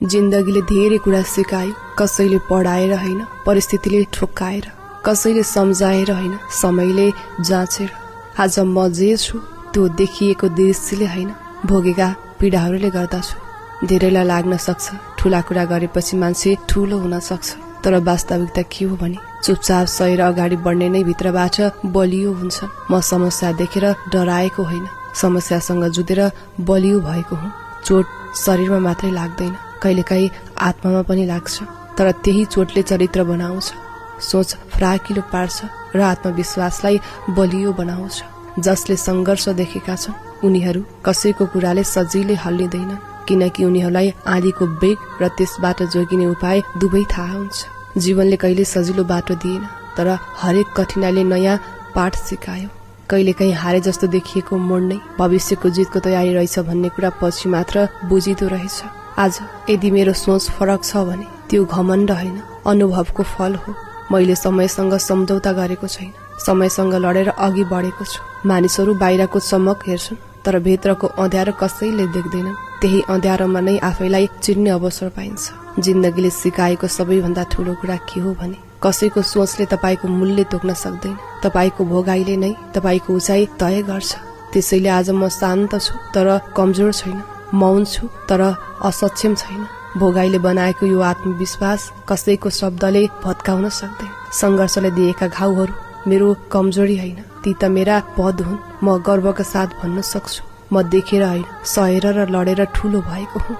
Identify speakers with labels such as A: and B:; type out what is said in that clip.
A: जिन्दगीले धेरै कुरा सिकायो, कसैले पढाएर हैन, परिस्थितिले ठोक्काएर, कसैले सम्झाएर हैन, समयले जाँचेर। आज म जे छु त्यो देखिएको दृश्यले हैन, भोगेका पीडाहरूले गर्दा छु। धेरैलाई लाग्न सक्छ ठूला कुरा गरेपछि मान्छे ठूलो हुन सक्छ, तर वास्तविकता के हो भने चुपचाप सहेर अगाडि बढ्ने नै भित्रबाट बलियो हुन्छ। म समस्या देखेर डराएको होइन, समस्यासँग जुधेर बलियो भएको हुँ। चोट शरीरमा मात्रै लाग्दैन, कहिलेकाहीँ आत्मामा पनि लाग्छ, तर त्यही चोटले चरित्र बनाउँछ, सोच फराकिलो पार्छ र आत्मविश्वासलाई बलियो बनाउँछ। जसले संघर्ष देखेका छन् उनीहरू कसैको कुराले सजिलै हल्लिँदैन, किनकि उनीहरूलाई आँधीको बेग र त्यसबाट जोगिने उपाय दुवै थाहा हुन्छ। जीवनले कहिले सजिलो बाटो दिएन, तर हरेक कठिनाइले नयाँ पाठ सिकायो। कहिलेकाहीँ हारे जस्तो देखिएको मोड नै भविष्यको जितको तयारी रहेछ भन्ने कुरा पछि मात्र बुझिदो रहेछ। आज यदि मेरो सोच फरक छ भने त्यो घमण्ड होइन, अनुभवको फल हो। मैले समयसँग सम्झौता गरेको छैन, समयसँग लडेर अघि बढेको छु। मानिसहरू बाहिरको चमक हेर्छन्, तर भित्रको अँध्यारो कसैले देख्दैनन्। त्यही अँध्यारोमा नै आफैलाई चिन्ने अवसर पाइन्छ। जिन्दगीले सिकाएको सबैभन्दा ठूलो कुरा के हो भने कसैको सोचले तपाईको मूल्य तोक्न सक्दैन, तपाईको भोगाइले नै तपाईको उचाइ तय गर्छ। त्यसैले आज म शान्त छु तर कमजोर छैन, मौन छु तर असक्षम छैन। भोगाइले बनाएको यो आत्मविश्वास कसैको शब्दले भत्काउन सक्दैन। संघर्षले दिएका घाउहरू मेरो कमजोरी होइन, ती त मेरा पद हुन्। म गर्वका साथ भन्न सक्छु, म देखेर होइन, सहेर र लडेर ठूलो भएको हुँ।